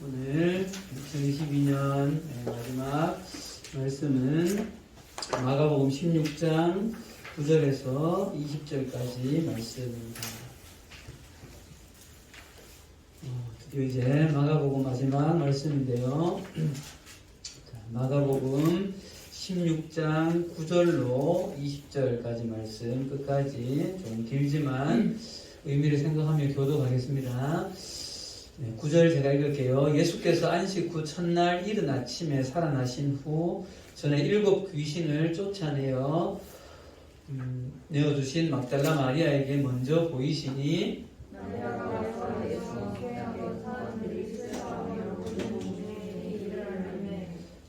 오늘 2022년 마지막 말씀은 마가복음 16장 9절에서 20절까지 말씀입니다. 드디어 이제 마가복음 마지막 말씀인데요. 마가복음 16장 9절로 20절까지 말씀 끝까지 좀 길지만 의미를 생각하며 교독하겠습니다. 9절 제가 읽을게요. 예수께서 안식 후 첫날 이른 아침에 살아나신 후 전에 7 귀신을 쫓아내어 내어주신 막달라 마리아에게 먼저 보이시니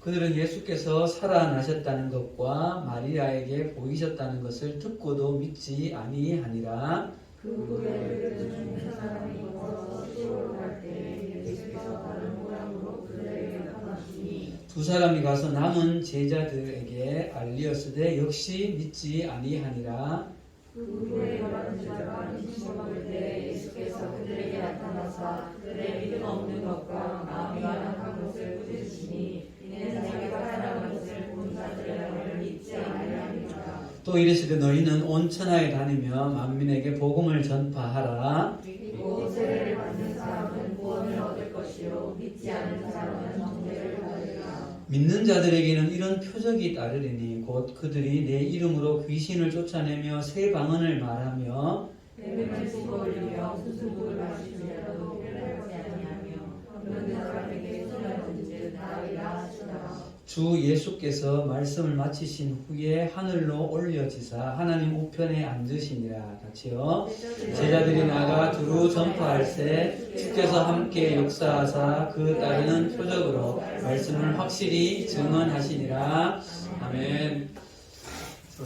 그들은 예수께서 살아나셨다는 것과 마리아에게 보이셨다는 것을 듣고도 믿지 아니하니라. 그 후에 죽은 사람이 걸어서 시오로 갈 때에 예수께서 다른 모양으로 그들에게 나타나시니 두 사람이 가서 남은 제자들에게 알리었으되 역시 믿지 아니하니라. 그 후에 11 제자가 음식 먹을 때 예수께서 그들에게 나타나사 그들의 믿음 없는 것과 마음이 완악한 것을 꾸짖으시니 이는 자기가 살아난 것을 본 자들의 말을 믿지 아니하니라. 또 이르시되 너희는 온 천하에 다니며 만민에게 복음을 전파하라. 그리고 세례를 받는 사람은 구원을 얻을 것이요 믿지 않는 사람은 정죄를 받으리라. 믿는 자들에게는 이런 표적이 따르리니 곧 그들이 내 이름으로 귀신을 쫓아내며 새 방언을 말하며 뱀을 집어올리며 수수국을 마실지라도 폐를 하지 아니하며 없는 사람에게 손을 든즉 나으리라 하시더라. 주 예수께서 말씀을 마치신 후에 하늘로 올려지사 하나님 우편에 앉으시니라. 같이요. 제자들이 나가 두루 전파할세 주께서 함께 역사하사 그 따르는 표적으로 말씀을 확실히 증언하시니라. 아멘.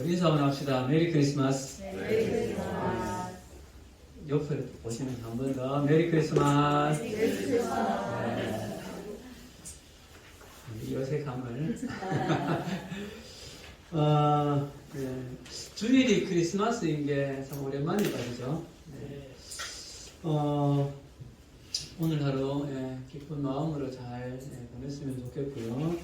인사 한번 합시다. 메리 크리스마스. 옆에 보시면 한 번 더 메리 크리스마스. 네. 이 어색함을 네. 주일이 크리스마스인 게 참 오랜만이다, 그죠? 네. 오늘 하루 기쁜 마음으로 잘 보냈으면 좋겠고요.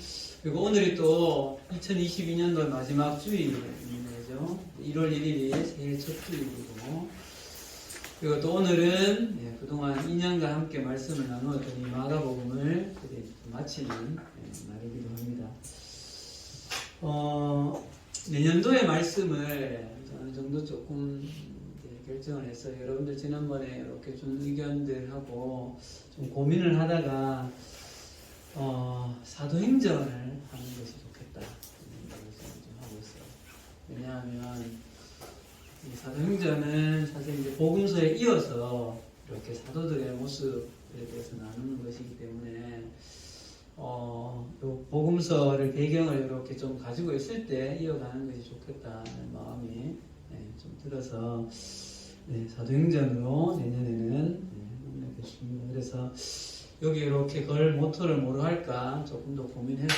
그리고 오늘이 또 2022년도 마지막 주일이죠. 1월 1일이 새해 첫 주일이고, 그리고 또 오늘은 그동안 2년간 함께 말씀을 나누었던 이 마가복음을 마치는 날이기도 합니다. 내년도의 말씀을 어느 정도 조금 결정을 했어요. 여러분들 지난번에 이렇게 준 의견들하고 좀 고민을 하다가 사도행전을 하는 것이 좋겠다 이런 말씀을 좀 하고 있어요. 왜냐하면 이 사도행전은 사실 이제 복음서에 이어서 이렇게 사도들의 모습에 대해서 나누는 것이기 때문에 요 복음서를 배경을 이렇게 좀 가지고 있을 때 이어가는 것이 좋겠다는 마음이 좀 들어서 사도행전으로 내년에는 넘겨겠습니다. 그래서 여기 이렇게 걸 모토를 뭐로 할까 조금 더 고민해서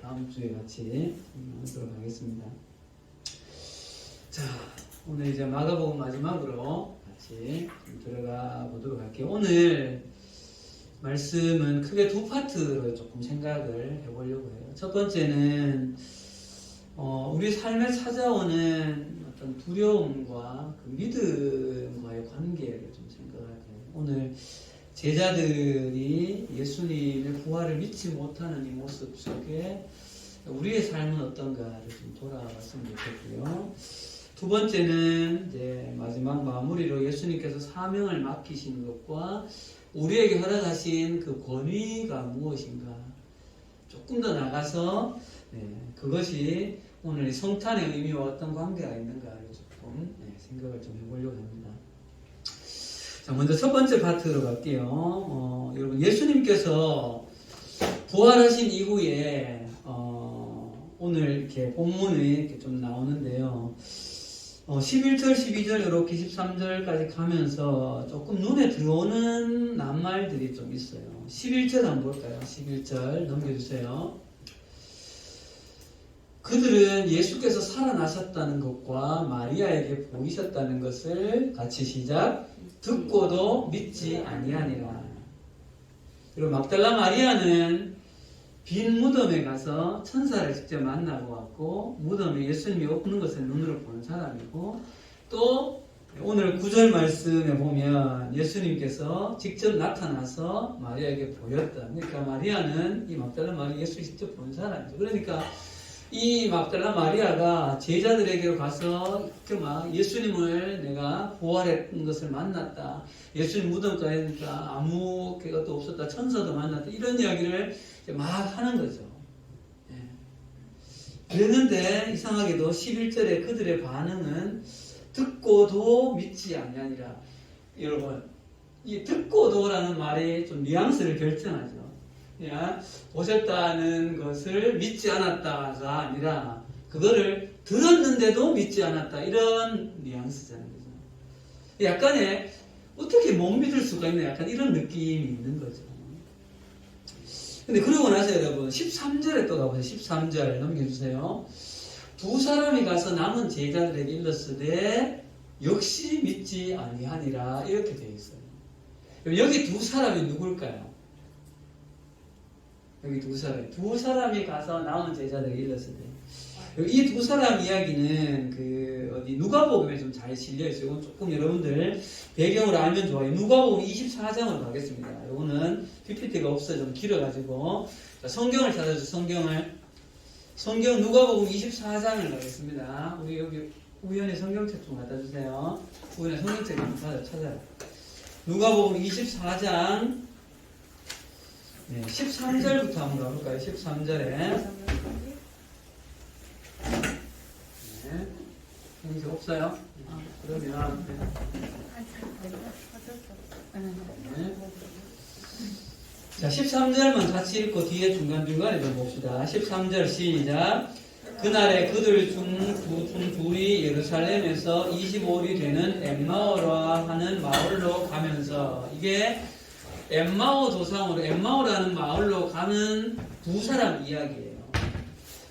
다음 주에 같이 하도록 하겠습니다. 자, 오늘 이제 마가복음 마지막으로 같이 좀 들어가 보도록 할게요. 오늘 말씀은 크게 두 파트로 조금 생각을 해보려고 해요. 첫 번째는 우리 삶에 찾아오는 어떤 두려움과 그 믿음과의 관계를 좀 생각할 거예요. 오늘 제자들이 예수님의 부활을 믿지 못하는 이 모습 속에 우리의 삶은 어떤가를 좀 돌아봤으면 좋겠고요. 두 번째는 이제 마지막 마무리로 예수님께서 사명을 맡기신 것과 우리에게 허락하신 그 권위가 무엇인가 조금 더 나가서 그것이 오늘 성탄의 의미와 어떤 관계가 있는가를 조금 생각을 좀 해보려고 합니다. 자, 먼저 첫 번째 파트로 갈게요. 여러분 예수님께서 부활하신 이후에 오늘 이렇게 본문에 이렇게 좀 나오는데요. 11절, 12절, 이렇게 13절까지 가면서 조금 눈에 들어오는 낱말들이 좀 있어요. 11절 한번 볼까요? 11절 넘겨주세요. 그들은 예수께서 살아나셨다는 것과 마리아에게 보이셨다는 것을 같이 시작. 듣고도 믿지 아니하니라. 그리고 막달라 마리아는 빈 무덤에 가서 천사를 직접 만나고 왔고 무덤에 예수님이 없는 것을 눈으로 보는 사람이고 또 오늘 9절 말씀에 보면 예수님께서 직접 나타나서 마리아에게 보였다. 그러니까 마리아는 이 막달라 마리아 예수를 직접 본 사람이죠. 그러니까 이 막달라 마리아가 제자들에게 가서 이렇게 막 예수님을 내가 부활했던 것을 만났다. 예수님 무덤가에 가니까 아무 개가도 없었다. 천사도 만났다. 이런 이야기를 막 하는 거죠. 그랬는데 이상하게도 11절에 그들의 반응은 듣고도 믿지 아니하니라. 여러분, 이 듣고도라는 말이 좀 뉘앙스를 결정하죠. 그냥 보셨다는 것을 믿지 않았다가 아니라 그거를 들었는데도 믿지 않았다. 이런 뉘앙스잖아요. 약간의 어떻게 못 믿을 수가 있나 약간 이런 느낌이 있는 거죠. 근데 그러고 나서 여러분 13절에 또 가보세요. 13절 넘겨주세요. 두 사람이 가서 남은 제자들에게 일렀으되 역시 믿지 아니하니라 이렇게 되어 있어요. 여기 두 사람이 누굴까요? 여기 두 사람이 가서 남은 제자들에게 일렀으되 이 두 사람 이야기는 누가복음에 좀 잘 실려 있어요. 이건 조금 여러분들 배경을 알면 좋아요. 누가복음 24장으로 가겠습니다. 이거는 PPT가 없어요. 좀 길어가지고 성경을 찾아주세요. 성경 누가복음 24장을 가겠습니다. 우리 여기 우연히 성경책 좀 갖다 주세요. 우연히 성경책 좀 찾아요. 누가복음 24장 13절부터 한번 가볼까요? 13절에 이제 없어요? 그러면 자 13절만 같이 읽고 뒤에 중간중간에 좀 봅시다. 13절 시작. 그날에 그들 중 둘이 예루살렘에서 25일이 되는 엠마오라 하는 마을로 가면서 이게 엠마오 도상으로 엠마오라는 마을로 가는 두 사람 이야기예요.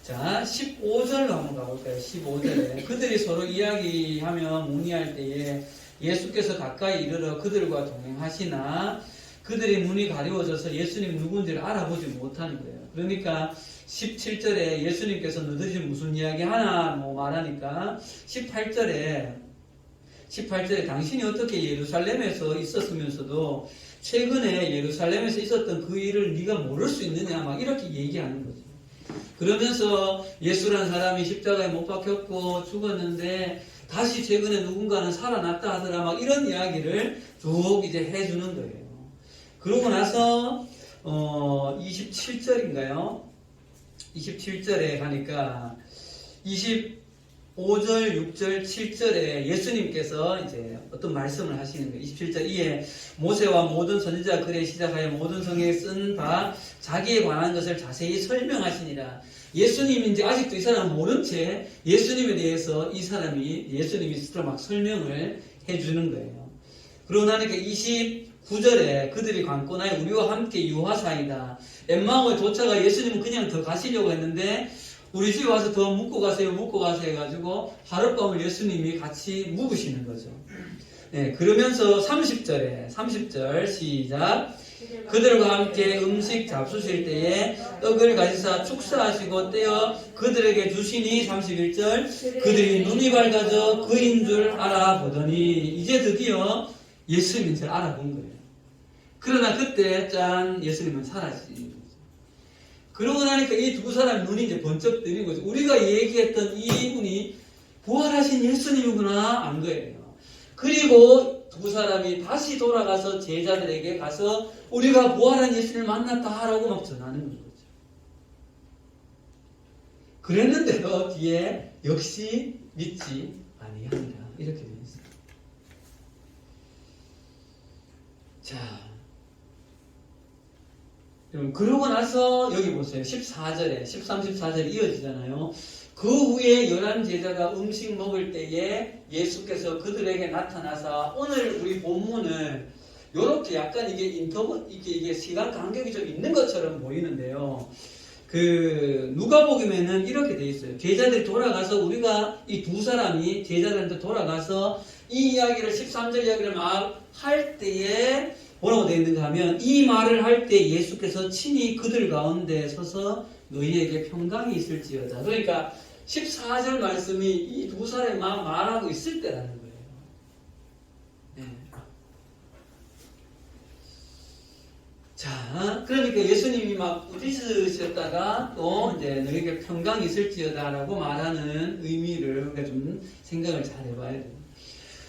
자 15절로 한번 가볼까요? 15절에 그들이 서로 이야기하며 문의할 때에 예수께서 가까이 이르러 그들과 동행하시나 그들의 눈이 가려워져서 예수님 누군지를 알아보지 못하는 거예요. 그러니까 17절에 예수님께서 너희들이 무슨 이야기 하나 말하니까 18절에 당신이 어떻게 예루살렘에서 있었으면서도 최근에 예루살렘에서 있었던 그 일을 네가 모를 수 있느냐 막 이렇게 얘기하는 거죠. 그러면서 예수라는 사람이 십자가에 못 박혔고 죽었는데 다시 최근에 누군가는 살아났다 하더라 막 이런 이야기를 쭉 이제 해주는 거예요. 그러고 나서 27절인가요? 27절에 가니까 25절, 6절, 7절에 예수님께서 이제 어떤 말씀을 하시는 거예요. 27절 이에 모세와 모든 선지자 글에 시작하여 모든 성경에 쓴 바 자기에 관한 것을 자세히 설명하시니라. 예수님이 이제 아직도 이 사람은 모른 채 예수님에 대해서 예수님이 스스로 막 설명을 해주는 거예요. 그러고 나니까 29절에 그들이 관건하여 우리와 함께 유하사이다. 엠마오에 도착하 예수님은 그냥 더 가시려고 했는데 우리 집에 와서 더 묵고 가세요 해가지고 하룻밤을 예수님이 같이 묵으시는 거죠. 네, 그러면서 30절 시작. 그들과 함께 음식 잡수실 때에 떡을 가지사 축사하시고 떼어 그들에게 주시니 31절 그들이 눈이 밝아져 그인 줄 알아보더니 이제 드디어 예수님인 줄 알아본 거예요. 그러나 그때 예수님은 사라지는 거죠. 그러고 나니까 이 두 사람 눈이 이제 번쩍 뜨는 거죠. 우리가 얘기했던 이분이 부활하신 예수님이구나 안 거예요. 그리고 두 사람이 다시 돌아가서 제자들에게 가서 우리가 부활한 예수님을 만났다라고 막 전하는 거죠. 그랬는데도 뒤에 역시 믿지 아니하니라 이렇게 되어 있습니다. 자, 여러분 그러고 나서 여기 보세요. 14절에 13, 14절에 이어지잖아요. 그 후에 11제자가 음식 먹을 때에 예수께서 그들에게 나타나서 오늘 우리 본문은 이렇게 약간 이게 시간 간격이 좀 있는 것처럼 보이는데요. 누가복음에는 이렇게 돼 있어요. 제자들이 돌아가서 우리가 이 두 사람이 제자들한테 돌아가서 이 이야기를 13절 이야기를 막 할 때에 뭐라고 되어 있는가 하면 이 말을 할 때 예수께서 친히 그들 가운데 서서 너희에게 평강이 있을지어다. 그러니까 14절 말씀이 이 두 사람이 막 말하고 있을 때라는 거예요. 네. 자, 그러니까 예수님이 막 부딪히셨다가 또 이제 너희에게 평강이 있을지어다라고 말하는 의미를 우리가 좀 생각을 잘 해봐야 돼요.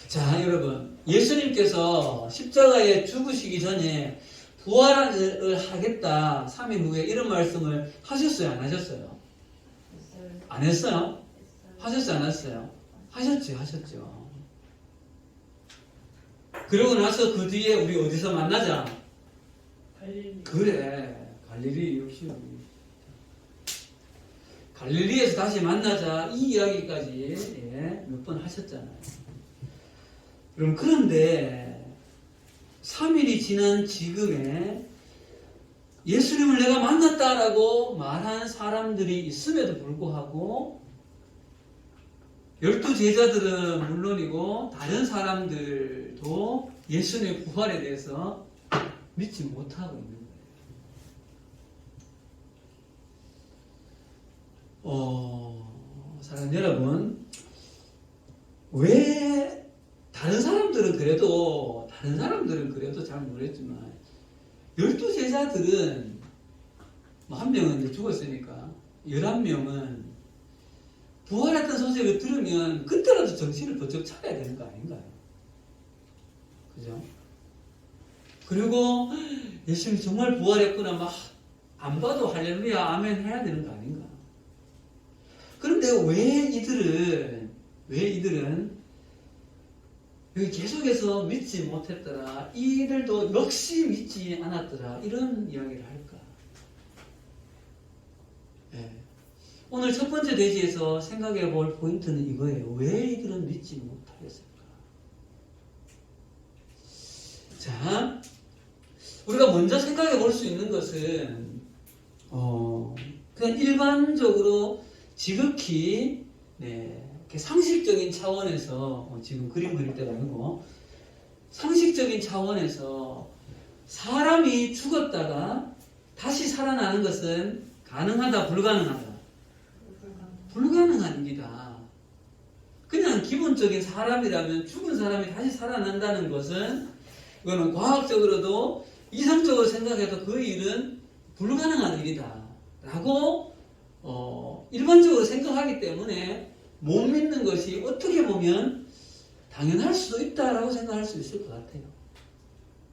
자, 여러분, 예수님께서 십자가에 죽으시기 전에 부활을 하겠다 3일 후에 이런 말씀을 하셨어요, 안 하셨어요? 안 했어요? 하셨어요, 안 하셨어요? 하셨죠. 그러고 나서 그 뒤에 우리 어디서 만나자? 그래, 갈릴리 역시 갈릴리에서 다시 만나자 이 이야기까지 몇 번 하셨잖아요. 그럼 그런데 3일이 지난 지금에 예수님을 내가 만났다라고 말한 사람들이 있음에도 불구하고 12제자들은 물론이고 다른 사람들도 예수님의 부활에 대해서 믿지 못하고 있는 거예요. 사랑하는 여러분, 왜 다른 사람들은 그래도 잘 모르겠지만 12제자들은 한 명은 이제 죽었으니까 11명은 부활했던 소식을 들으면 그때라도 정신을 번쩍 차려야 되는 거 아닌가요? 그죠? 그리고 예수님이 정말 부활했구나 막 안 봐도 할렐루야 아멘 해야 되는 거 아닌가? 그런데 왜 이들은 여기 계속해서 믿지 못했더라, 이들도 역시 믿지 않았더라, 이런 이야기를 할까? 네. 오늘 첫 번째 대지에서 생각해 볼 포인트는 이거예요. 왜 이들은 믿지 못하였을까? 자, 우리가 먼저 생각해 볼 수 있는 것은 그냥 일반적으로 지극히 이렇게 상식적인 차원에서 지금 그림 그릴 때가 아니고 상식적인 차원에서 사람이 죽었다가 다시 살아나는 것은 가능하다, 불가능하다? 불가능한 일이다. 그냥 기본적인 사람이라면 죽은 사람이 다시 살아난다는 것은 이거는 과학적으로도 이성적으로 생각해도 그 일은 불가능한 일이다 라고 일반적으로 생각하기 때문에 못 믿는 것이 어떻게 보면 당연할 수도 있다라고 생각할 수 있을 것 같아요.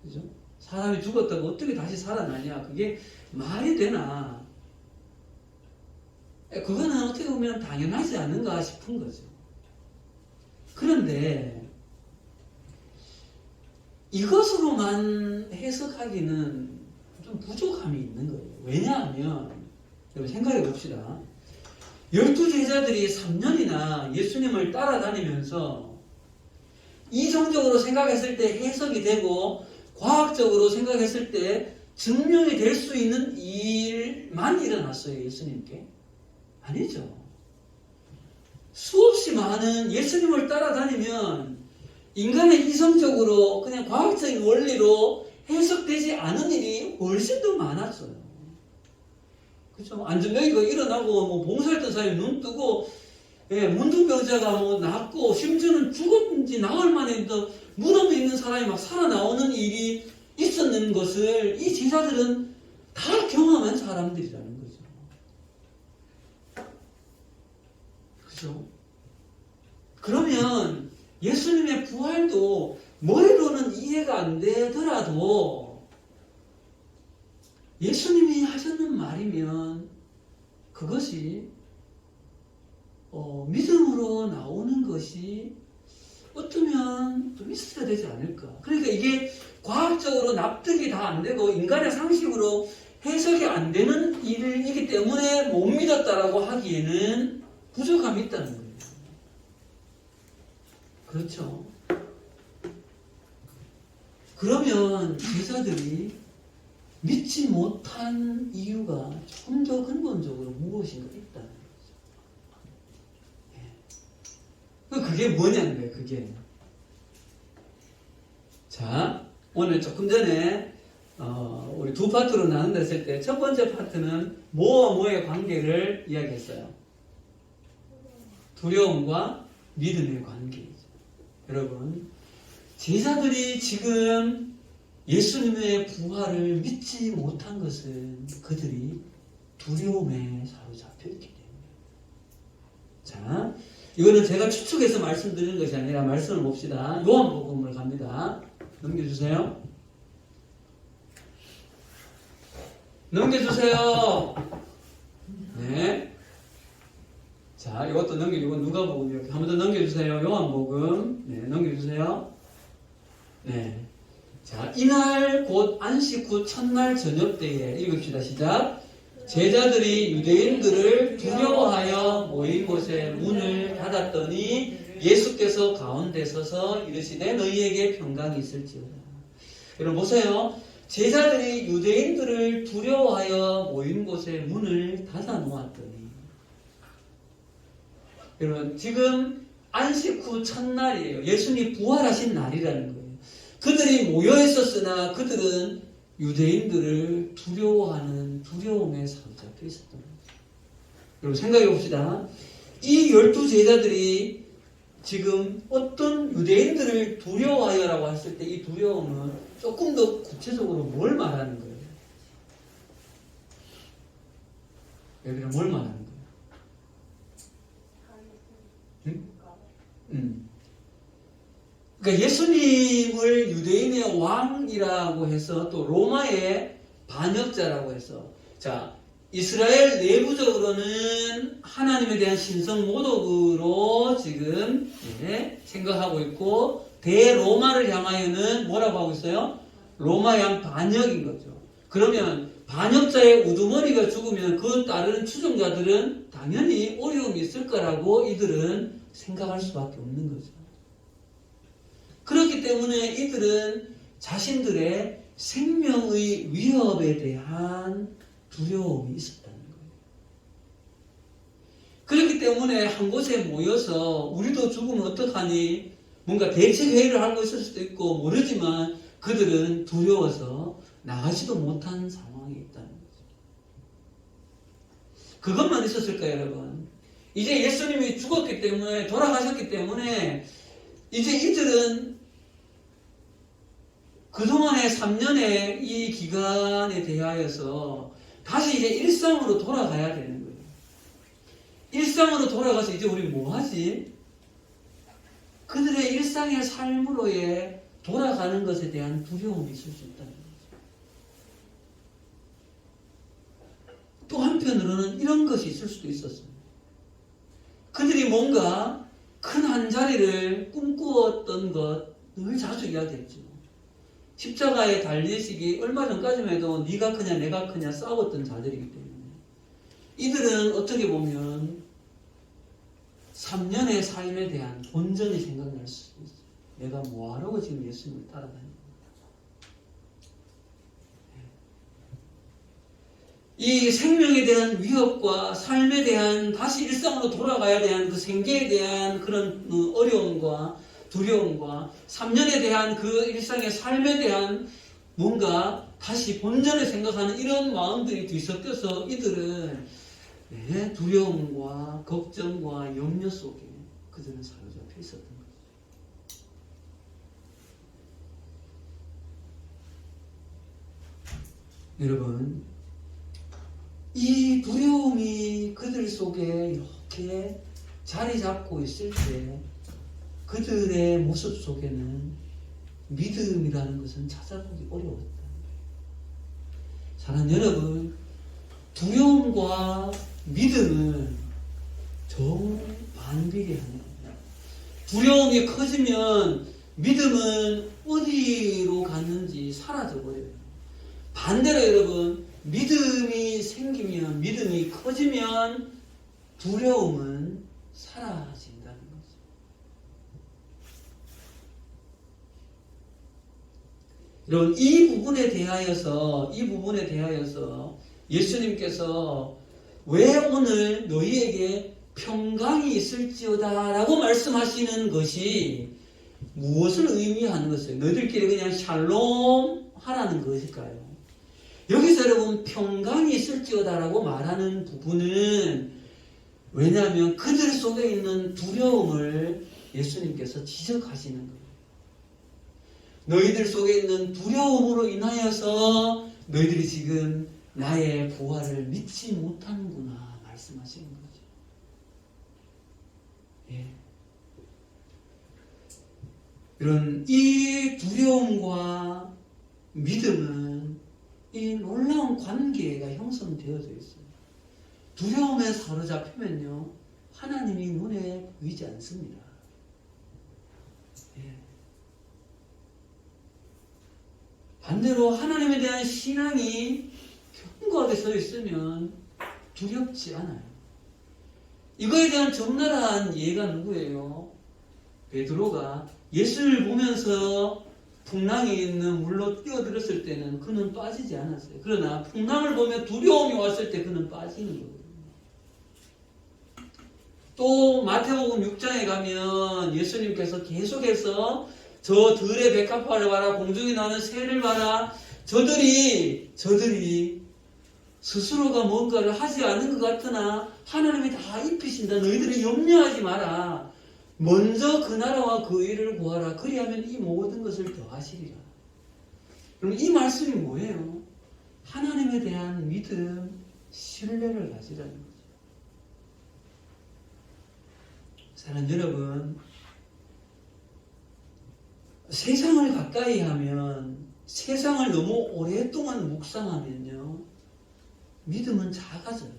그죠? 사람이 죽었다고 어떻게 다시 살아나냐? 그게 말이 되나? 그거는 어떻게 보면 당연하지 않는가 싶은 거죠. 그런데 이것으로만 해석하기는 좀 부족함이 있는 거예요. 왜냐하면 여러분 생각해 봅시다. 12제자들이 3년이나 예수님을 따라다니면서 이성적으로 생각했을 때 해석이 되고 과학적으로 생각했을 때 증명이 될 수 있는 일만 일어났어요, 예수님께? 아니죠. 수없이 많은 예수님을 따라다니면 인간의 이성적으로 그냥 과학적인 원리로 해석되지 않은 일이 훨씬 더 많았어요. 그렇죠? 안전병이가 일어나고 뭐 봉사했던 사람이 눈 뜨고 문둥병자가 뭐 낫고 심지어는 죽었는지 나흘 만에 무덤에 있는 사람이 막 살아나오는 일이 있었는 것을 이 제자들은 다 경험한 사람들이라는 거죠. 그죠? 그러면 예수님의 부활도 머리로는 이해가 안 되더라도 예수님이 하셨는 말이면 그것이 믿음으로 나오는 것이 어쩌면 좀 있어야 되지 않을까. 그러니까 이게 과학적으로 납득이 다 안 되고 인간의 상식으로 해석이 안 되는 일이기 때문에 못 믿었다라고 하기에는 부족함이 있다는 거예요. 그렇죠. 그러면 제자들이 믿지 못한 이유가 좀 더 근본적으로 무엇인가 있다는 거죠. 그게 뭐냐는 거예요, 그게. 자, 오늘 조금 전에 우리 두 파트로 나눈댔을 때 첫 번째 파트는 뭐와 뭐의 관계를 이야기했어요. 두려움과 믿음의 관계이죠. 여러분, 제자들이 지금 예수님의 부활을 믿지 못한 것은 그들이 두려움에 사로잡혀 있기 때문에. 자, 이거는 제가 추측해서 말씀드리는 것이 아니라 말씀을 봅시다. 요한복음을 갑니다. 넘겨주세요. 넘겨주세요. 네. 자, 이것도 넘겨주고 누가복음 이렇게 한 번 더 넘겨주세요. 요한복음. 네, 넘겨주세요. 네. 자, 이날 곧 안식 후 첫날 저녁 때에 읽읍시다. 시작. 제자들이 유대인들을 두려워하여 모인 곳에 문을 닫았더니 예수께서 가운데 서서 이르시되 너희에게 평강이 있을지어다. 여러분 보세요. 제자들이 유대인들을 두려워하여 모인 곳에 문을 닫아 놓았더니, 여러분 지금 안식 후 첫날이에요. 예수님이 부활하신 날이라는 거예요. 그들이 모여 있었으나 그들은 유대인들을 두려워하는 두려움에 사로잡혀 있었던 거예요. 여러분 생각해 봅시다. 이 12 제자들이 지금 어떤 유대인들을 두려워하여라고 했을 때 이 두려움은 조금 더 구체적으로 뭘 말하는 거예요? 여기는 뭘 말하는 거예요? 그러니까 예수님을 유대인의 왕이라고 해서 또 로마의 반역자라고 해서, 자, 이스라엘 내부적으로는 하나님에 대한 신성 모독으로 지금 생각하고 있고, 대로마를 향하여는 뭐라고 하고 있어요? 로마양 반역인 거죠. 그러면 반역자의 우두머리가 죽으면 그 따르는 추종자들은 당연히 어려움이 있을 거라고 이들은 생각할 수밖에 없는 거죠. 그렇기 때문에 이들은 자신들의 생명의 위협에 대한 두려움이 있었다는 거예요. 그렇기 때문에 한 곳에 모여서 우리도 죽으면 어떡하니? 뭔가 대책회의를 하고 있을 수도 있고 모르지만 그들은 두려워서 나가지도 못한 상황이 있다는 거죠. 그것만 있었을까요, 여러분? 이제 예수님이 죽었기 때문에, 돌아가셨기 때문에 이제 이들은 그동안의 3년의 이 기간에 대하여서 다시 이제 일상으로 돌아가야 되는 거예요. 일상으로 돌아가서 이제 우리 뭐 하지? 그들의 일상의 삶으로의 돌아가는 것에 대한 두려움이 있을 수 있다는 거죠. 또 한편으로는 이런 것이 있을 수도 있었습니다. 그들이 뭔가 큰 한 자리를 꿈꾸었던 것 늘 자주 이야기했죠. 십자가에 달리시기 얼마 전까지만 해도 네가 크냐 내가 크냐 싸웠던 자들이기 때문에 이들은 어떻게 보면 3년의 삶에 대한 본전이 생각날 수도 있어요. 내가 뭐하라고 지금 예수님을 따라다니는 이 생명에 대한 위협과 삶에 대한 다시 일상으로 돌아가야 대한 그 생계에 대한 그런 어려움과 두려움과 3년에 대한 그 일상의 삶에 대한 뭔가 다시 본전을 생각하는 이런 마음들이 뒤섞여서 이들은 두려움과 걱정과 염려 속에 그들은 사로잡혀 있었던 거죠. 여러분, 이 두려움이 그들 속에 이렇게 자리 잡고 있을 때 그들의 모습 속에는 믿음이라는 것은 찾아보기 어려웠다. 사랑하는 여러분, 두려움과 믿음은 정반비례합니다. 두려움이 커지면 믿음은 어디로 갔는지 사라져버려요. 반대로 여러분, 믿음이 생기면, 믿음이 커지면 두려움은 사라진다는 거죠. 여러분, 이 부분에 대하여서 예수님께서 왜 오늘 너희에게 평강이 있을지어다 라고 말씀하시는 것이 무엇을 의미하는 것이에요? 너희들끼리 그냥 샬롬 하라는 것일까요? 여기서 여러분 평강이 있을지어다라고 말하는 부분은 왜냐하면 그들 속에 있는 두려움을 예수님께서 지적하시는 거예요. 너희들 속에 있는 두려움으로 인하여서 너희들이 지금 나의 부활을 믿지 못하는구나 말씀하시는 거죠. 예. 이런 이 두려움과 믿음은 이 놀라운 관계가 형성되어져 있어요. 두려움에 사로잡히면요 하나님이 눈에 보이지 않습니다. 예. 반대로 하나님에 대한 신앙이 견고하게 서 있으면 두렵지 않아요. 이거에 대한 적나라한 예가 누구예요? 베드로가 예수를 보면서 풍랑이 있는 물로 뛰어들었을 때는 그는 빠지지 않았어요. 그러나 풍랑을 보며 두려움이 왔을 때 그는 빠지는 거거든요. 또 마태복음 6장에 가면 예수님께서 계속해서 저 들의 백합화를 봐라, 공중에 나는 새를 봐라. 저들이 스스로가 뭔가를 하지 않은 것 같으나 하나님이 다 입히신다. 너희들이 염려하지 마라. 먼저 그 나라와 그 의를 구하라. 그리하면 이 모든 것을 더하시리라. 그럼 이 말씀이 뭐예요? 하나님에 대한 믿음, 신뢰를 가지라는 거죠. 사랑하는 여러분, 세상을 가까이 하면, 세상을 너무 오랫동안 묵상하면요, 믿음은 작아져요.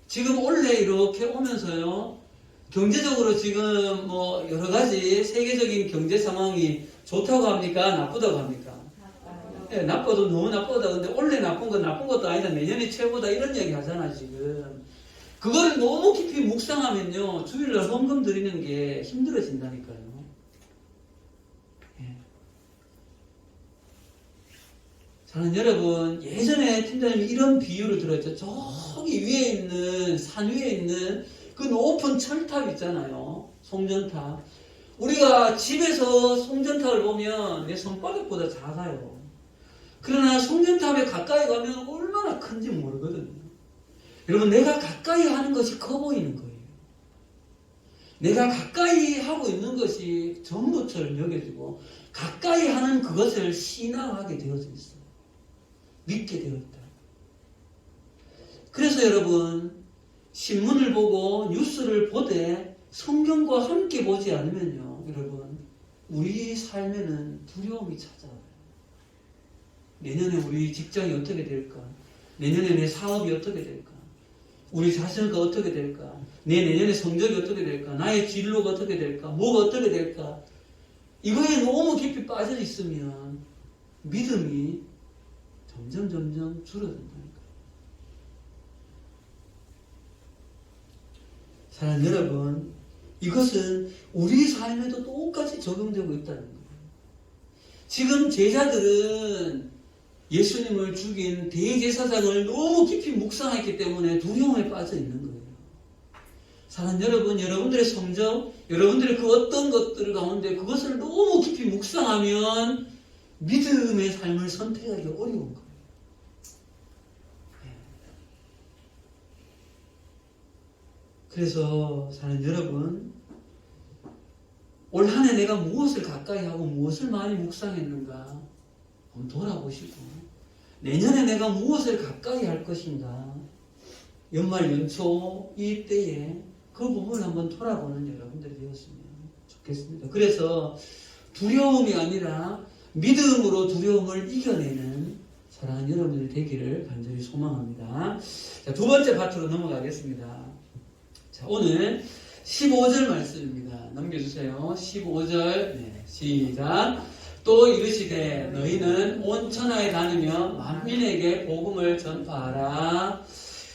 지금 원래 이렇게 오면서요, 경제적으로 지금 뭐 여러 가지 세계적인 경제 상황이 좋다고 합니까? 나쁘다고 합니까? 네, 나빠도 너무 나쁘다. 근데 원래 나쁜 건 나쁜 것도 아니다. 내년이 최고다. 이런 얘기 하잖아, 지금. 그거를 너무 깊이 묵상하면요, 주일날 헌금 드리는 게 힘들어진다니까요. 예. 저는 여러분, 예전에 팀장님이 이런 비유를 들었죠. 저기 위에 있는, 산 위에 있는 그 높은 철탑 있잖아요. 송전탑. 우리가 집에서 송전탑을 보면 내 손바닥보다 작아요. 그러나 송전탑에 가까이 가면 얼마나 큰지 모르거든요. 여러분, 내가 가까이 하는 것이 커 보이는 거예요. 내가 가까이 하고 있는 것이 전부처럼 여겨지고 가까이 하는 그것을 신앙하게 되어져 있어요. 믿게 되어 있다. 그래서 여러분, 신문을 보고 뉴스를 보되 성경과 함께 보지 않으면요, 여러분, 우리 삶에는 두려움이 찾아와요. 내년에 우리 직장이 어떻게 될까? 내년에 내 사업이 어떻게 될까? 우리 자신과 어떻게 될까? 내 내년에 성적이 어떻게 될까? 나의 진로가 어떻게 될까? 뭐가 어떻게 될까? 이거에 너무 깊이 빠져 있으면 믿음이 점점 줄어든다니까. 사랑하는 여러분, 이것은 우리 삶에도 똑같이 적용되고 있다는 거예요. 지금 제자들은 예수님을 죽인 대제사장을 너무 깊이 묵상했기 때문에 두려움에 빠져 있는 거예요. 사랑하는 여러분, 여러분들의 성적, 여러분들의 그 어떤 것들 가운데 그것을 너무 깊이 묵상하면 믿음의 삶을 선택하기 어려운 거예요. 그래서 사랑하는 여러분, 올 한 해 내가 무엇을 가까이 하고 무엇을 많이 묵상했는가 한번 돌아보시고, 내년에 내가 무엇을 가까이 할 것인가, 연말 연초 이때에 그 부분을 한번 돌아보는 여러분들이 되었으면 좋겠습니다. 그래서 두려움이 아니라 믿음으로 두려움을 이겨내는 사랑하는 여러분들이 되기를 간절히 소망합니다. 자, 두 번째 파트로 넘어가겠습니다. 자, 오늘 15절 말씀입니다. 넘겨주세요. 15절. 네, 시작. 또 이르시되 너희는 온 천하에 다니며 만민에게 복음을 전파하라.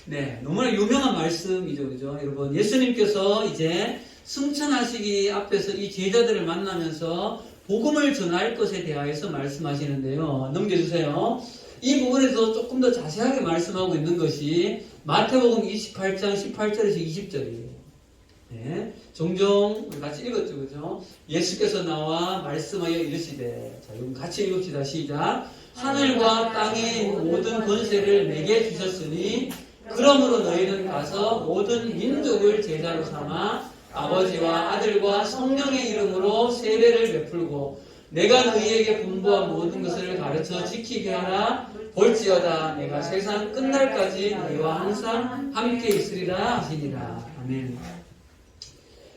네, 너무나 유명한 말씀이죠, 그죠? 여러분, 예수님께서 이제 승천하시기 앞에서 이 제자들을 만나면서 복음을 전할 것에 대하여서 말씀하시는데요. 넘겨주세요. 이 부분에서 조금 더 자세하게 말씀하고 있는 것이 마태복음 28장 18절에서 20절이에요. 네. 종종 우리 같이 읽었죠, 그죠? 예수께서 나와 말씀하여 이르시되, 자, 이거 같이 읽읍시다. 시작. 하늘과 땅의 모든 권세를 내게 주셨으니 그러므로 너희는 가서 모든 민족을 제자로 삼아 아버지와 아들과 성령의 이름으로 세례를 베풀고 내가 너희에게 분부한 모든 것을 가르쳐 지키게 하라. 볼지어다 내가 세상 끝날까지 너희와 항상 함께 있으리라 하시니라. 아멘.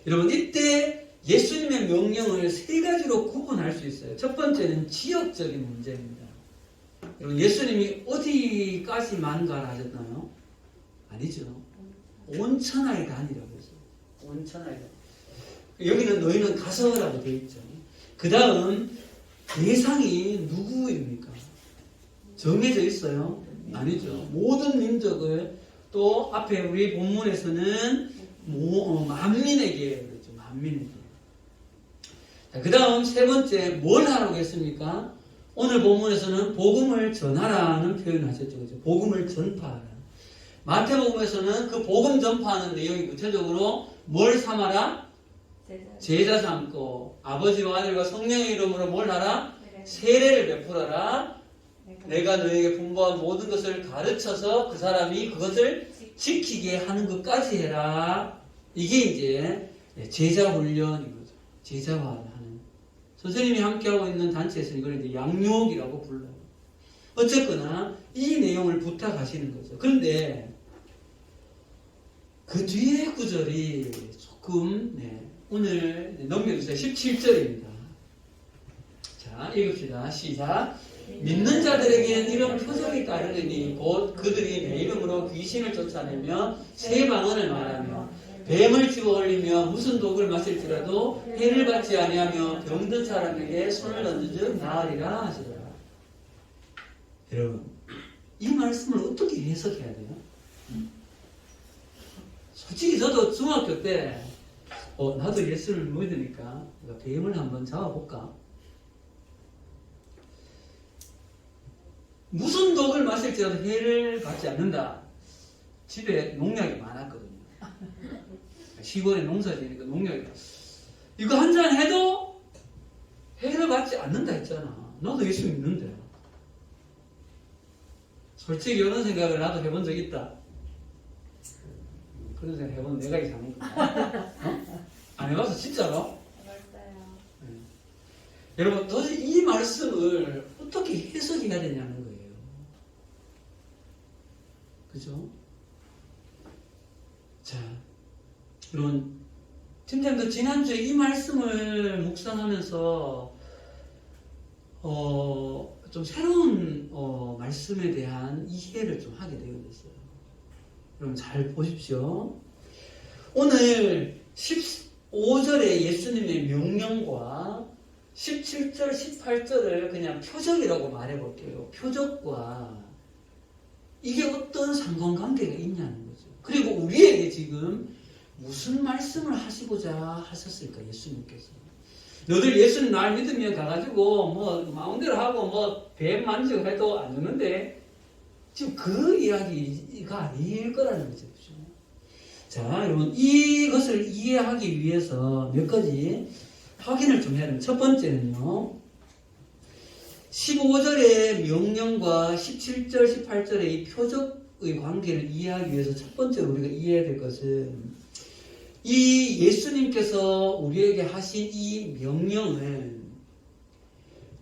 여러분, 이때 예수님의 명령을 세 가지로 구분할 수 있어요. 첫 번째는 지역적인 문제입니다. 여러분, 예수님이 어디까지만 가라 하셨나요? 아니죠. 온 천하에 다니라고 했어요. 온 천하에. 여기는 너희는 가서라고 되어 있죠. 그 다음 대상이 누구입니까? 정해져 있어요? 아니죠. 모든 민족을, 또 앞에 우리 본문에서는 만민에게 그랬죠. 만민에게. 그 다음 세 번째 뭘 하라고 했습니까? 오늘 본문에서는 복음을 전하라는 표현을 하셨죠. 그죠? 복음을 전파하라. 마태복음에서는 그 복음 전파하는 내용이 구체적으로 뭘 삼아라? 제자 삼고 아버지와 아들과 성령의 이름으로 뭘 하라? 세례를 베풀어라. 내가 너에게 분부한 모든 것을 가르쳐서 그 사람이 그것을 지키게 하는 것까지 해라. 이게 이제 제자 훈련인 거죠. 제자화를 하는. 선생님이 함께하고 있는 단체에서는 이걸 이제 양육이라고 불러요. 어쨌거나 이 내용을 부탁하시는 거죠. 그런데 그 뒤에 구절이 조금 오늘 넘겨주세요. 17절입니다. 자, 읽읍시다. 시작. 믿는 자들에게는 이런 표적이 따르니 곧 그들이 내 이름으로 귀신을 쫓아내며 새 방언을 말하며 뱀을 집어 올리며 무슨 독을 마실지라도 해를 받지 아니하며 병든 사람에게 손을 얹은즉 나으리라 하시더라. 여러분, 이 말씀을 어떻게 해석해야 돼요? 솔직히 저도 중학교 때 나도 예수를 믿으니까 뱀을 한번 잡아볼까? 무슨 독을 마실지라도 해를 받지 않는다. 집에 농약이 많았거든요. 시골에 농사 지으니까 농약이. 이거 한 잔 해도 해를 받지 않는다 했잖아. 나도 예수 믿는데. 솔직히 이런 생각을 나도 해본 적 있다. 그런 생각 해본 내가 이상한 거야. 안 해봐서 진짜로? 해봤어요. 여러분, 도대체 이 말씀을 어떻게 해석해야 되냐는 거예요. 그죠? 자, 여러분, 팀장도 지난주에 이 말씀을 묵상하면서 좀 새로운 말씀에 대한 이해를 좀 하게 되었어요. 여러분 잘 보십시오. 오늘 15절의 예수님의 명령과 17절, 18절을 그냥 표적이라고 말해볼게요. 표적과 이게 어떤 상관관계가 있냐는 거죠. 그리고 우리에게 지금 무슨 말씀을 하시고자 하셨을까, 예수님께서. 너들 예수님 날 믿으면 가가지고 마음대로 하고 뱀 만지고 해도 안 되는데 지금 그 이야기가 아닐 거라는 거죠. 자, 여러분, 이것을 이해하기 위해서 몇 가지 확인을 좀 해야 됩니다. 첫 번째는요, 15절의 명령과 17절, 18절의 이 표적의 관계를 이해하기 위해서 첫 번째로 우리가 이해해야 될 것은 이 예수님께서 우리에게 하신 이 명령은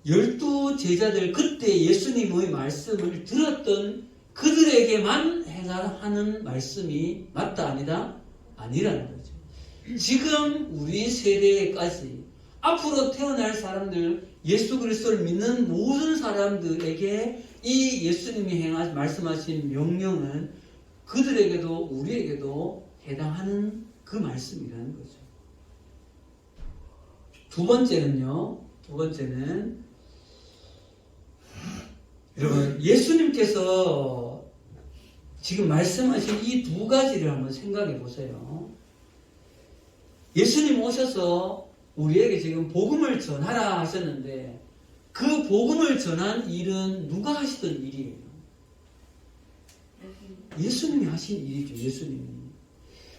12 제자들, 그때 예수님의 말씀을 들었던 그들에게만 행하는 말씀이 맞다, 아니다? 아니라는 거죠. 지금 우리 세대까지 앞으로 태어날 사람들, 예수 그리스도를 믿는 모든 사람들에게 이 예수님이 말씀하신 명령은 그들에게도 우리에게도 해당하는 그 말씀이라는 거죠. 두 번째는 여러분, 예수님께서 지금 말씀하신 이 두 가지를 한번 생각해 보세요. 예수님 오셔서 우리에게 지금 복음을 전하라 하셨는데 그 복음을 전한 일은 누가 하시던 일이에요? 예수님이 하신 일이죠. 예수님이.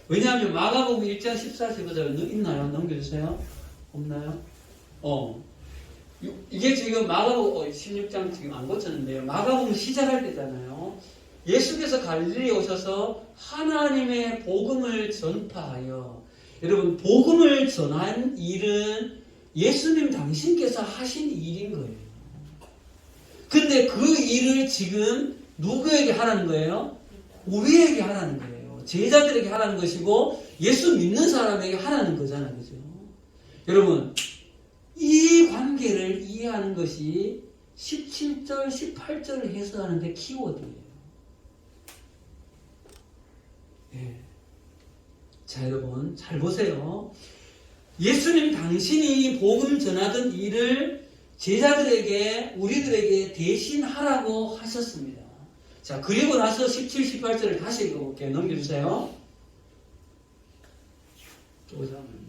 왜냐하면 마가복음 1장 14절보다 있나요? 넘겨주세요. 없나요? 이게 지금 마가복음 16장 지금 안 고쳤는데요. 마가복음 시작할 때잖아요. 예수께서 갈릴리에 오셔서 하나님의 복음을 전파하여, 여러분 복음을 전한 일은 예수님 당신께서 하신 일인 거예요. 근데 그 일을 지금 누구에게 하라는 거예요? 우리에게 하라는 거예요. 제자들에게 하라는 것이고 예수 믿는 사람에게 하라는 거잖아요. 그죠? 여러분 이 관계를 이해하는 것이 17절, 18절을 해석하는데 키워드예요. 네. 자, 여러분 잘 보세요. 예수님 당신이 복음 전하던 일을 제자들에게, 우리들에게 대신 하라고 하셨습니다. 자, 그리고 나서 17, 18절을 다시 읽어볼게요. 넘겨주세요.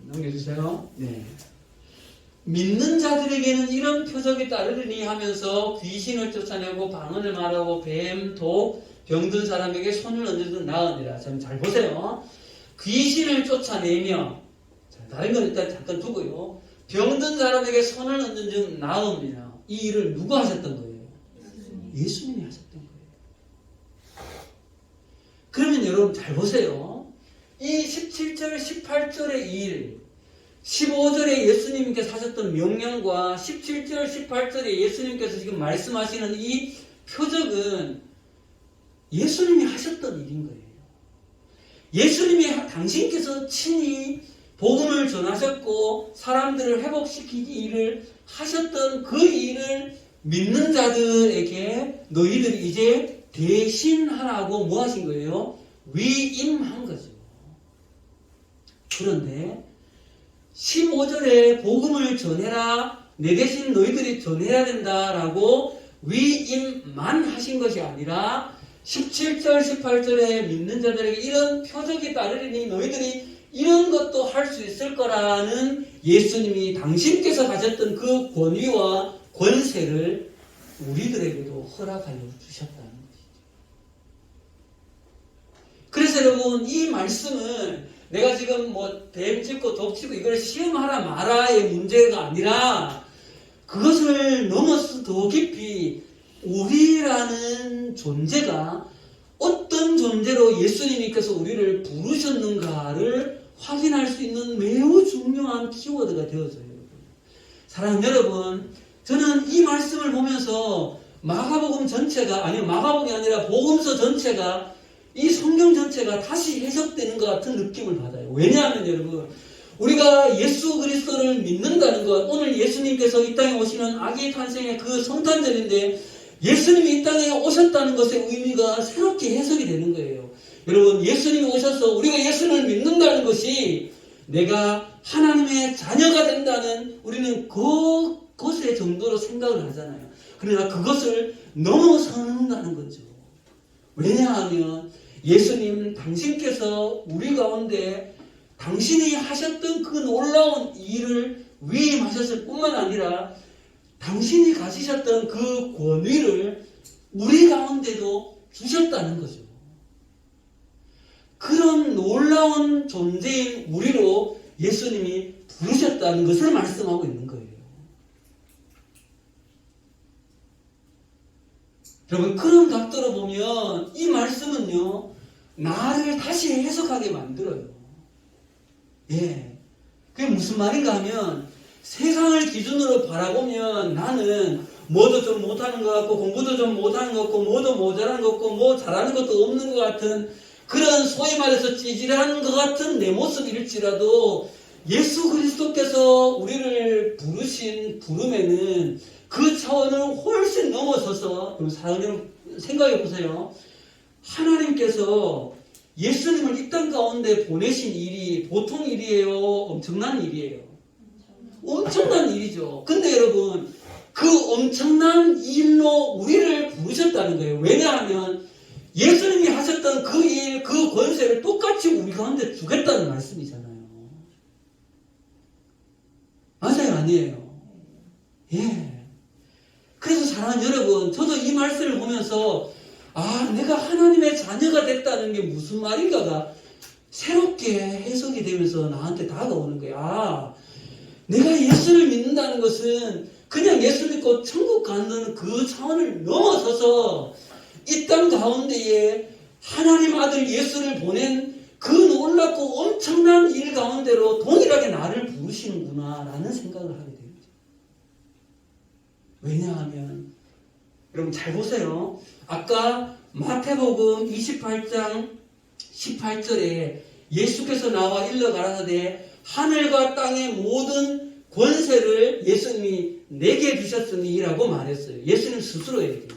넘겨주세요. 네. 믿는 자들에게는 이런 표적이 따르리니 하면서 귀신을 쫓아내고 방언을 말하고 뱀, 독, 병든 사람에게 손을 얹는 등 나으니라. 잘 보세요. 귀신을 쫓아내며, 자, 다른 건 일단 잠깐 두고요. 병든 사람에게 손을 얹는 등 나음이라. 이 일을 누가 하셨던 거예요? 예수님이 하셨던 거예요. 그러면 여러분 잘 보세요. 이 17절, 18절의 일, 15절에 예수님께서 하셨던 명령과 17절, 18절에 예수님께서 지금 말씀하시는 이 표적은 예수님이 하셨던 일인 거예요. 예수님이 당신께서 친히 복음을 전하셨고 사람들을 회복시키기 일을 하셨던 그 일을 믿는 자들에게 너희들이 이제 대신하라고 뭐 하신 거예요? 위임한 거죠. 그런데 15절에 복음을 전해라, 내 대신 너희들이 전해야 된다라고 위임만 하신 것이 아니라 17절, 18절에 믿는 자들에게 이런 표적이 따르리니 너희들이 이런 것도 할 수 있을 거라는 예수님이 당신께서 가졌던 그 권위와 권세를 우리들에게도 허락하여 주셨다는 것이죠. 그래서 여러분 이 말씀은 내가 지금 뭐 뱀 짚고 독 치고 이걸 시험하라 마라의 문제가 아니라 그것을 넘어서 더 깊이 우리라는 존재가 어떤 존재로 예수님께서 우리를 부르셨는가를 확인할 수 있는 매우 중요한 키워드가 되어져요. 사랑하는 여러분, 저는 이 말씀을 보면서 마가복음 전체가, 아니요, 마가복음이 아니라 복음서 전체가, 이 성경 전체가 다시 해석되는 것 같은 느낌을 받아요. 왜냐하면 여러분, 우리가 예수 그리스도를 믿는다는 것, 오늘 예수님께서 이 땅에 오시는 아기 탄생의 그 성탄절인데 예수님이 이 땅에 오셨다는 것의 의미가 새롭게 해석이 되는 거예요. 여러분, 예수님이 오셔서 우리가 예수를 믿는다는 것이 내가 하나님의 자녀가 된다는 우리는 그것의 정도로 생각을 하잖아요. 그러나 그것을 넘어선다는 거죠. 왜냐하면 예수님 당신께서 우리 가운데 당신이 하셨던 그 놀라운 일을 위임하셨을 뿐만 아니라 당신이 가지셨던 그 권위를 우리 가운데도 주셨다는 거죠. 그런 놀라운 존재인 우리로 예수님이 부르셨다는 것을 말씀하고 있는 거예요. 여러분, 그런 각도로 보면 이 말씀은요, 나를 다시 해석하게 만들어요. 예. 그게 무슨 말인가 하면 세상을 기준으로 바라보면 나는 뭐도 좀 못하는 것 같고 공부도 좀 못하는 것 같고 뭐도 모자란 것 같고 뭐 잘하는 것도 없는 것 같은 그런 소위 말해서 찌질한 것 같은 내 모습일지라도 예수 그리스도께서 우리를 부르신 부름에는 그 차원을 훨씬 넘어서서 사랑하는 생각해 보세요. 하나님께서 예수님을 이 땅 가운데 보내신 일이 보통 일이에요? 엄청난 일이에요? 엄청난 일이죠. 근데 여러분 그 엄청난 일로 우리를 부르셨다는 거예요. 왜냐하면 예수님이 하셨던 그 일, 그 권세를 똑같이 우리 가운데 주겠다는 말씀이잖아요. 맞아요? 아니에요? 예. 그래서 사랑하는 여러분, 저도 이 말씀을 보면서 내가 하나님의 자녀가 됐다는 게 무슨 말인가가 새롭게 해석이 되면서 나한테 다가오는 거야. 아, 내가 예수를 믿는다는 것은 그냥 예수 믿고 천국 가는 그 차원을 넘어서서 이 땅 가운데에 하나님 아들 예수를 보낸 그 놀랍고 엄청난 일 가운데로 동일하게 나를 부르시는구나 라는 생각을 하게 됩니다. 왜냐하면 여러분 잘 보세요. 아까 마태복음 28장 18절에 예수께서 나와 일러 가라사대 하늘과 땅의 모든 권세를 예수님이 내게 주셨으니라고 말했어요. 예수님 스스로 얘기해요.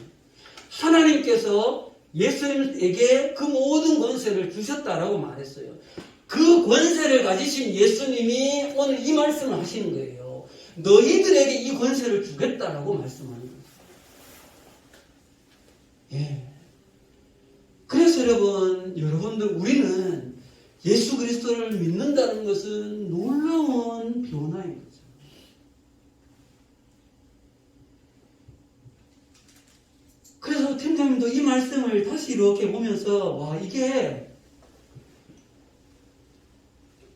하나님께서 예수님에게 그 모든 권세를 주셨다라고 말했어요. 그 권세를 가지신 예수님이 오늘 이 말씀을 하시는 거예요. 너희들에게 이 권세를 주겠다라고 말씀하는 거예요. 예. 그래서 여러분들 우리는 예수 그리스도를 믿는다는 것은 놀라운 변화인 거죠. 그래서 팀장님도 이 말씀을 다시 이렇게 보면서 와 이게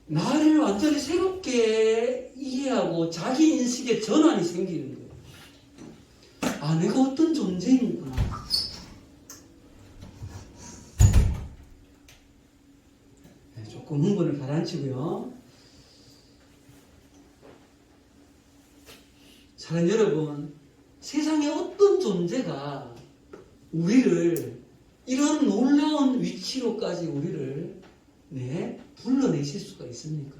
나를 완전히 새롭게 이해하고 자기 인식의 전환이 생기는 거예요. 아 내가 어떤 존재인구나. 조금 흥분을 가라앉히고요. 사랑하는 여러분, 세상에 어떤 존재가 우리를 이런 놀라운 위치로까지 우리를 불러내실 수가 있습니까?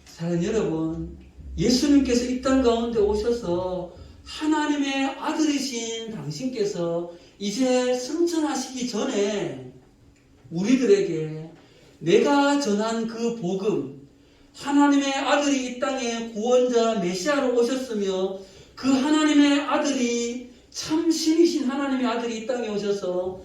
사랑하는 여러분, 예수님께서 이 땅 가운데 오셔서 하나님의 아들이신 당신께서 이제 승천하시기 전에 우리들에게 내가 전한 그 복음, 하나님의 아들이 이 땅에 구원자 메시아로 오셨으며 그 하나님의 아들이 참 신이신 하나님의 아들이 이 땅에 오셔서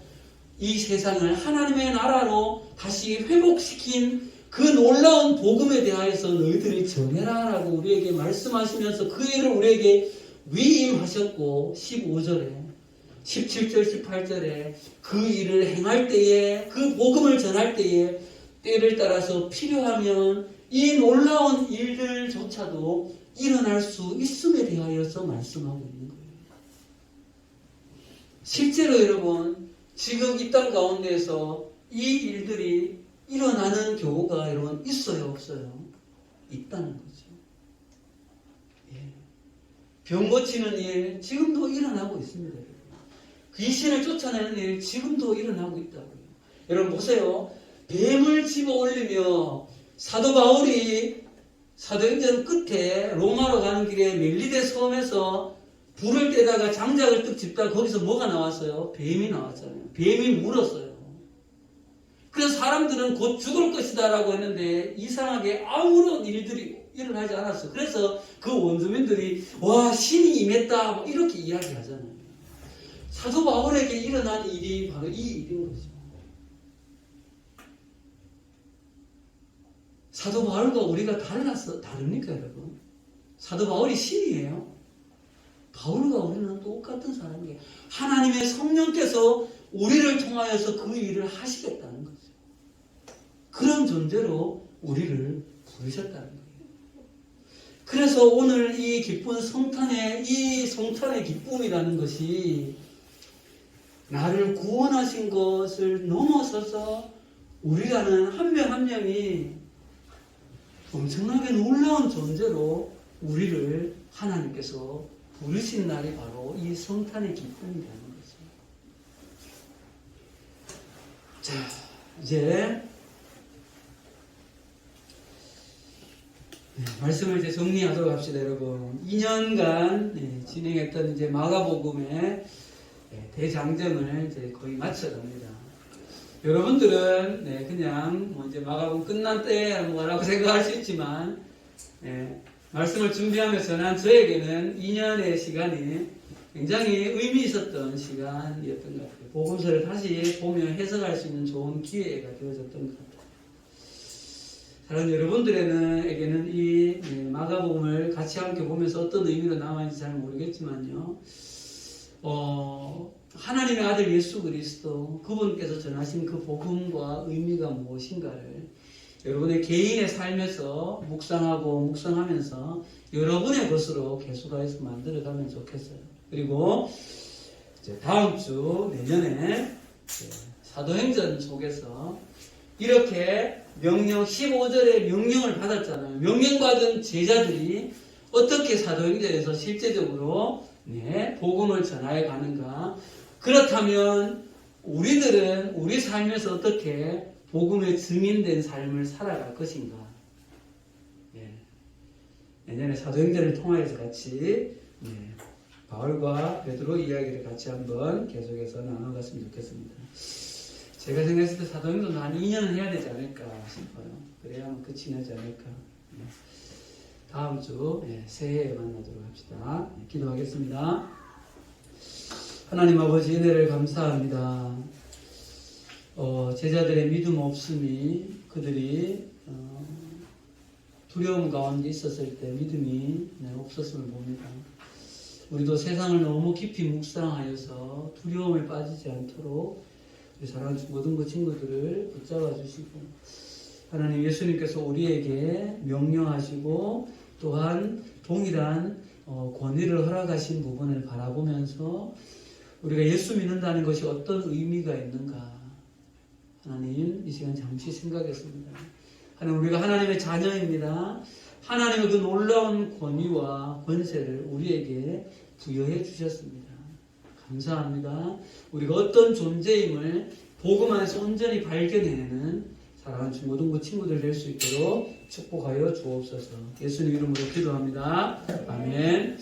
이 세상을 하나님의 나라로 다시 회복시킨 그 놀라운 복음에 대하여서 너희들이 전해라라고 우리에게 말씀하시면서 그 일을 우리에게 위임하셨고 15절에 17절 18절에 그 일을 행할 때에 그 복음을 전할 때에 때를 따라서 필요하면 이 놀라운 일들조차도 일어날 수 있음에 대하여서 말씀하고 있는 거예요. 실제로 여러분 지금 이 땅 가운데에서 이 일들이 일어나는 경우가 여러분 있어요 없어요? 있다는 거죠. 예. 병 고치는 일 지금도 일어나고 있습니다. 귀신을 쫓아내는 일 지금도 일어나고 있다고요. 여러분 보세요. 뱀을 집어 올리며 사도 바울이 사도행전 끝에 로마로 가는 길에 멜리데 섬에서 불을 떼다가 장작을 뜩 짚다가 거기서 뭐가 나왔어요? 뱀이 나왔잖아요. 뱀이 물었어요. 그래서 사람들은 곧 죽을 것이다 라고 했는데 이상하게 아무런 일들이 일어나지 않았어요. 그래서 그 원주민들이 와 신이 임했다 뭐 이렇게 이야기하잖아요. 사도 바울에게 일어난 일이 바로 이 일인 거죠. 사도 바울과 우리가 다릅니까 여러분? 사도 바울이 신이에요. 바울과 우리는 똑같은 사람이에요. 하나님의 성령께서 우리를 통하여서 그 일을 하시겠다는 거죠. 그런 존재로 우리를 부르셨다는 거예요. 그래서 오늘 이 기쁜 성탄의 기쁨이라는 것이 나를 구원하신 것을 넘어서서 우리라는 한 명 한 명이 엄청나게 놀라운 존재로 우리를 하나님께서 부르신 날이 바로 이 성탄의 기쁨이라는 거죠. 자, 이제 말씀을 이제 정리하도록 합시다, 여러분. 2년간 진행했던 이제 마가복음의 대장정을 이제 거의 마쳐갑니다. 여러분들은 그냥 뭐 이제 마가복음 끝난 때에 뭐라고 생각할 수 있지만 말씀을 준비하며 전한 저에게는 2년의 시간이 굉장히 의미 있었던 시간이었던 것 같아요. 복음서를 다시 보며 해석할 수 있는 좋은 기회가 되어졌던 것 같아요. 다른 여러분들에게는 이 마가복음을 같이 함께 보면서 어떤 의미로 남아있는지 잘 모르겠지만요. 하나님의 아들 예수 그리스도 그분께서 전하신 그 복음과 의미가 무엇인가를 여러분의 개인의 삶에서 묵상하면서 여러분의 것으로 개수가해서 만들어가면 좋겠어요. 그리고 이제 다음 주 내년에 사도행전 속에서 이렇게 명령 15절에 명령을 받았잖아요. 명령받은 제자들이 어떻게 사도행전에서 실제적으로 복음을 전하여 가는가. 그렇다면 우리들은 우리 삶에서 어떻게 복음의 증인된 삶을 살아갈 것인가. 내년에 사도행전을 통하여서 같이 바울과 베드로 이야기를 같이 한번 계속해서 나눠갔으면 좋겠습니다. 제가 생각했을 때 사도행전 한 2년은 해야 되지 않을까 싶어요. 그래야만 끝이 나지 않을까. 다음 주 새해에 만나도록 합시다. 기도하겠습니다. 하나님 아버지 은혜를 감사합니다. 제자들의 믿음 없음이 그들이 두려움 가운데 있었을 때 믿음이 없었음을 봅니다. 우리도 세상을 너무 깊이 묵상하여서 두려움에 빠지지 않도록 우리 사랑하는 모든 그 친구들을 붙잡아 주시고 하나님 예수님께서 우리에게 명령하시고 또한 동일한 권위를 허락하신 부분을 바라보면서 우리가 예수 믿는다는 것이 어떤 의미가 있는가 하나님 이 시간 잠시 생각했습니다. 하나님 우리가 하나님의 자녀입니다. 하나님의 그 놀라운 권위와 권세를 우리에게 부여해 주셨습니다. 감사합니다. 우리가 어떤 존재임을 복음 안에서 온전히 발견해내는 사랑하는 모든 그 친구들 될 수 있도록 축복하여 주옵소서. 예수님 이름으로 기도합니다. 아멘.